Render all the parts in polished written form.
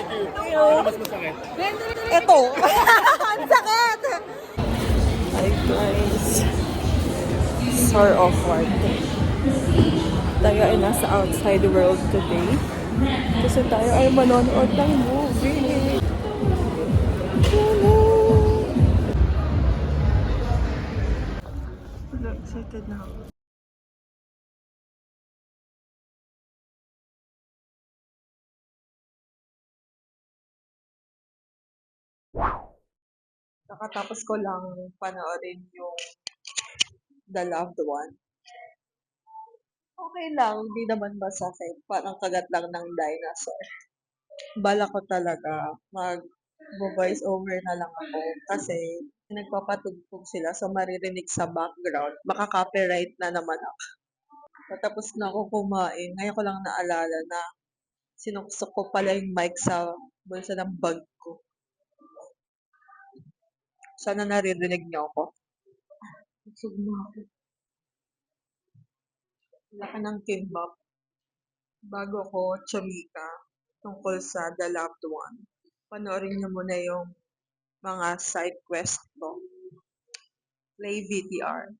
Mas masakit. Ito. Ang sakit! Hi guys. Sort of work. Tayo ay nasa outside world today. Kasi tayo ay manonood ng movie. Excited na ako. Nakatapos ko lang panoorin yung The Loved One. Okay lang, hindi naman masakit. Parang kagat lang ng dinosaur. Bala ko talaga mag-voice over na lang ako kasi nagpapatugtog sila so maririnig sa background. Baka copyright na naman ako. Tapos na ako kumain. Ngayon ko lang naalala na sinuksok ko pala yung mic sa bulsa ng bag ko. Sana naririnig niyo ako. Busog na ako. Laki ng kimbap. Bago ko chumika tungkol sa The Loved One, panoorin niyo muna yung mga side quest ko. Play VTR.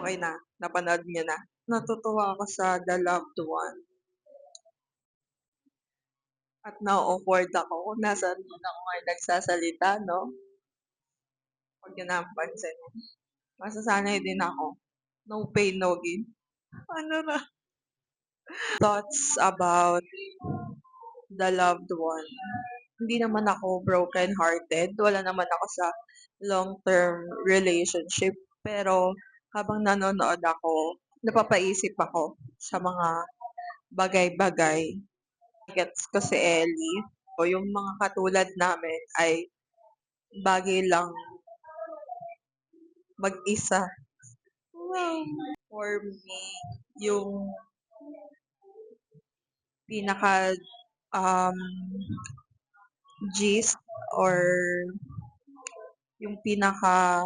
Okay na, napanood niyo na. Natutuwa ako sa The Loved One. At na-awkward ako kung nasaan muna ako ngayon nagsasalita, no? Huwag niyo na pansin. Masasanay din ako. No pain, no gain. Ano na? Thoughts about The Loved One. Hindi naman ako broken-hearted. Wala naman ako sa long-term relationship. Pero habang nanonood ako, napapaisip ako sa mga bagay-bagay. Gets ko si Ellie. O yung mga katulad namin ay bagay lang mag-isa. Wow. For me, yung pinaka um, gist or yung pinaka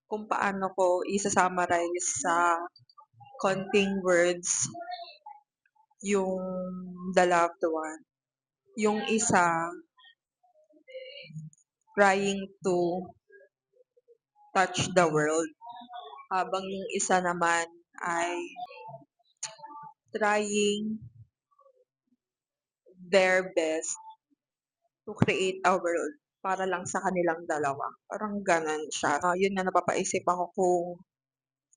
kung paano ko isa-summarize sa konting words yung The Loved One. Yung isa, trying to touch the world. Habang yung isa naman ay trying their best to create a world para lang sa kanilang dalawa. Parang ganon siya. Yun nga napapaisip ako kung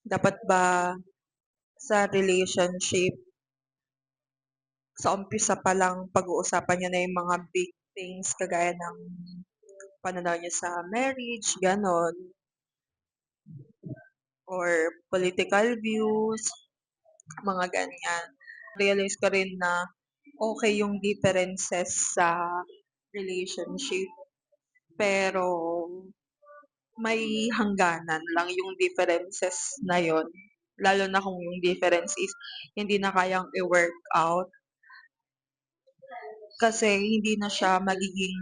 dapat ba sa relationship, sa umpisa pa lang pag-uusapan niyo na yung mga big things kagaya ng pananaw niyo sa marriage, ganon, or political views, mga ganyan. Realize ko rin na okay yung differences sa relationship, pero may hangganan lang yung differences na yon. Lalo na kung yung difference is hindi na kayang i-work out kasi hindi na siya magiging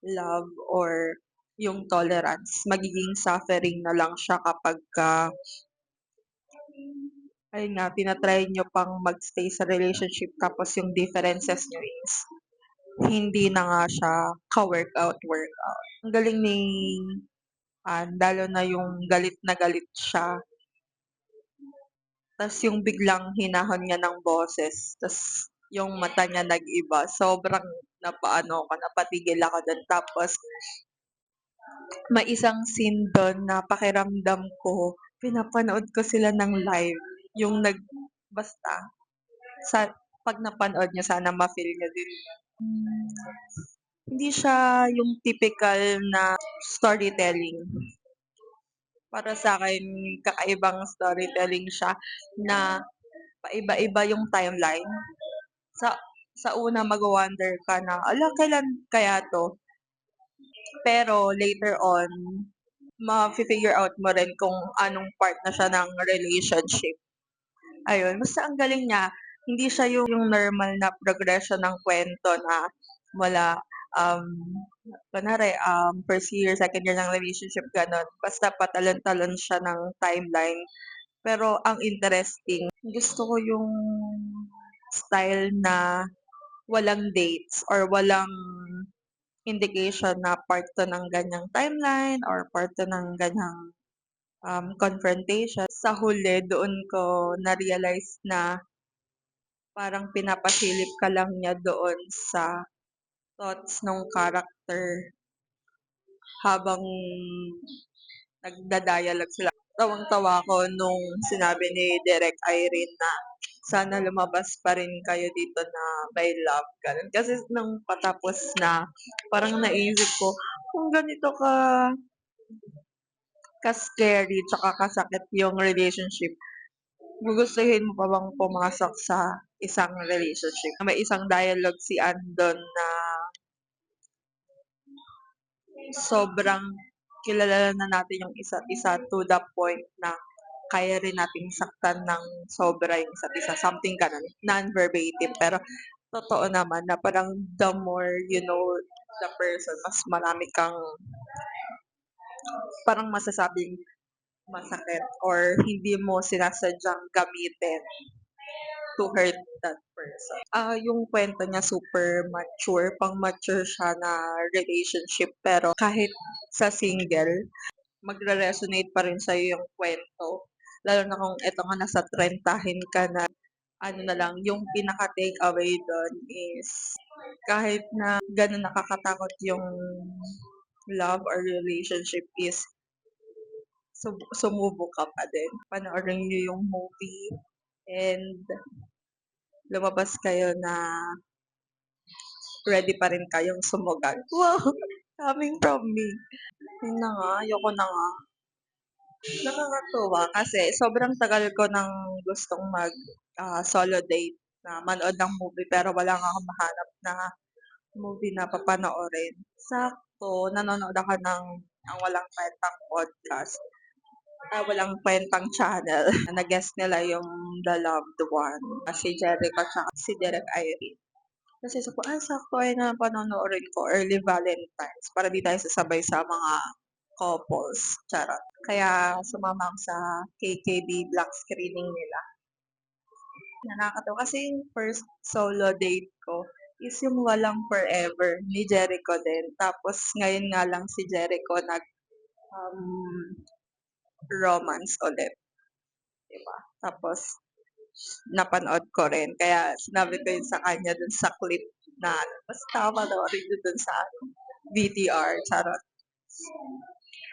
love or yung tolerance. Magiging suffering na lang siya kapagka, ayun nga, tina-try niyo pang mag-stay sa relationship tapos yung differences niyo is hindi na nga siya ka-workout. Ang galing ni Ann, lalo na yung galit na galit siya. Tas yung biglang hinahon niya ng boses, tas yung mata niya nag-iba. Sobrang napaano ako, napatigil ako dun. Tapos may isang scene dun na pakiramdam ko, pinapanood ko sila ng live. Yung basta, sa, pag napanood niyo, sana ma-feel niyo din. Hindi siya yung typical na storytelling. Para sa akin, kakaibang storytelling siya na paiba-iba yung timeline. Sa sa una magwo-wonder ka na, "Hala, kailan kaya 'to?" Pero later on, mafi-figure out mo rin kung anong part na siya ng relationship. Ayun, basta ang galing niya. Hindi siya yung normal na progression ng kwento na mula, um, kunwari, first year, second year ng relationship, gano'n. Basta patalon-talon siya ng timeline. Pero ang interesting, gusto ko yung style na walang dates or walang indication na part 'to ng ganyang timeline or part 'to ng ganyang, confrontation. Sa huli doon ko na-realize na parang pinapasilip ka lang niya doon sa thoughts nung character habang nagda-dialogue sila. Tawang-tawa ako nung sinabi ni Direk Irene na sana lumabas pa rin kayo dito na may love, gano'n. Kasi nung patapos na, parang naisip ko, kung ganito ka-scary tsaka kasakit yung relationship, gugustuhin mo pa bang pumasok sa isang relationship? May isang dialogue si Andon na sobrang kilala na natin yung isa't isa to the point na kaya rin nating saktan ng sobra yung isa't isa, something gano'n, non-verbatim. Pero totoo naman na parang the more you know the person, mas marami kang parang masasabing masakit or hindi mo sinasadyang gamitin to hurt that person. Yung kwento niya super mature, pang-mature siya na relationship pero kahit sa single, magre-resonate pa rin sa'yo yung kwento. Lalo na kung eto nga nasa trentahin ka na, ano na lang, yung pinaka-take away dun is kahit na gano'n nakakatakot yung love or relationship is sumubok ka pa din. Panoorin niyo yung movie and lumabas kayo na ready pa rin kayong sumugal. Wow! Coming from me. Yun na nga, ayoko na nga. Nakakatuwa kasi sobrang tagal ko ng gustong solo date na manood ng movie pero wala nga akong mahanap na movie na papanoorin. Sakto nanonood ako ng Ang Walang Kwentang Podcast. walang kwentang channel. Nag-guest nila yung The Loved One, si Jericho tsaka si Derek Irene. Kasi sabi ko, sakto ay na panonoorin ko early Valentine's para di tayo sasabay sa mga couples. Charot. Kaya sumama ako sa KKB Black screening nila. Nakakatawa kasi yung first solo date ko is yung Walang Forever ni Jericho din. Tapos ngayon nga lang si Jericho um, romance ulit, 'di ba? Tapos napanood ko rin kaya sinabi ko yun sa kanya dun sa clip na basta panoorin niyo dun sa VTR, charot.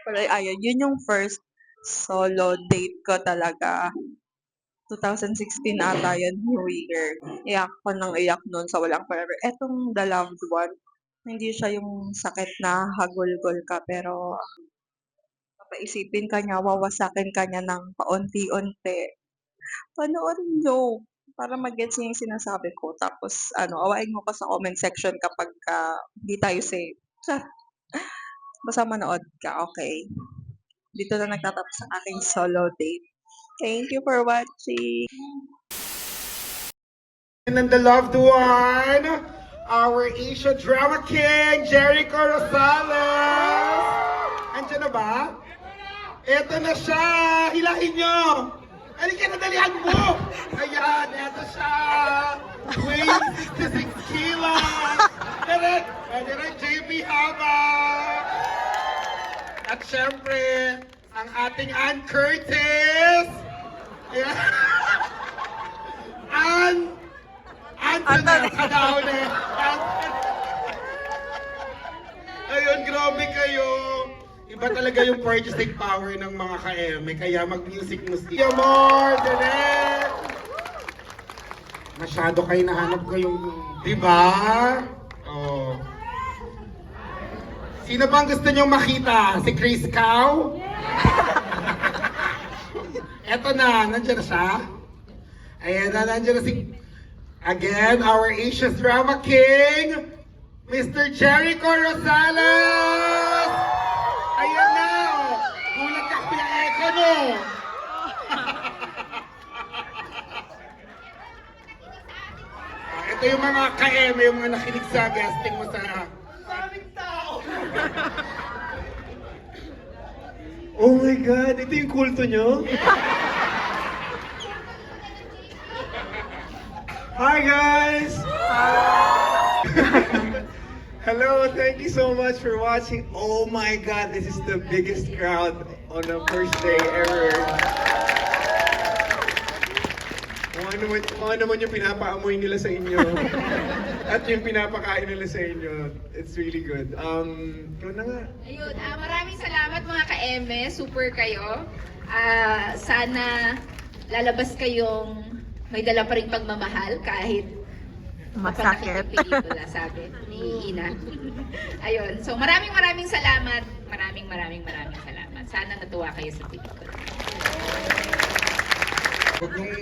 Pero ayun, yun yung first solo date ko talaga. 2016 ata yun, New Year. Iyak ko ng iyak nun sa Walang Forever. Etong The Loved One, hindi siya yung sakit na hagulgol ka pero papaisipin ka niya, wawasakin ka niya ng paunti-unti. Panoorin niyo para mag-gets niyo yung sinasabi ko. Tapos awayin mo ko sa comment section kapagka di tayo safe. Basta manood ka, okay? Dito na nagtatapos ang aking solo date. Thank you for watching. And then the loved one, our Asia Drama King, Jericho Rosales. Andiyan na ba? Eto na siya! Hilahin nyo! Halika na, dalihan mo! Ayan, eto siya! Weighing 66 kilos! Direct! Direct JP Haba! At syempre, ang ating Ann Curtis! Ayan! Ann! Ann na kadaw na! Ayun, grabe kayo! Iba talaga yung purchasing power ng mga ka-eme, kaya mag-music amor, direct! Masyado kayo nahanap ko yung, di ba? Oh. Sino bang gusto nyo makita? Si Chris Cow? Eto na, nandiyan na siya. Ayan na, nandiyan na si, again, our Asia's Drama King, Mr. Jericho Rosales! Ayan na! Oh. Gulat ka, Kuya Eko, no? Ito yung mga ka-eme, yung mga nakinig sa guesting mo sa... Maraming tao! Oh my God! Ito yung kulto nyo? Hi guys! Hello, thank you so much for watching. Oh my God, this is the biggest crowd on the first day ever. Kung ano naman yung pinapaamoy nila sa inyo at yung pinapakain nila sa inyo, it's really good. Ikaw na nga. Ayun, maraming salamat mga ka-eme, super kayo. Sana lalabas kayong may dala pa rin pagmamahal kahit Masakit. pelikula, sabi ni Ina. Ayun, so maraming salamat. Maraming salamat. Sana natuwa kayo sa pelikula. Huwag yung...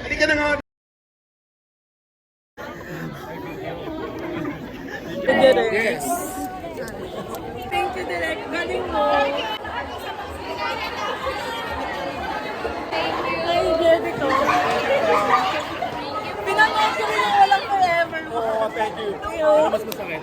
Halika na nga! Yes! Thank you, Direk. Galing mo. Ay, Jericho. Pinanood ko rin yung Walang Forever mo. Oh, thank you. Ayun. Mas masakit.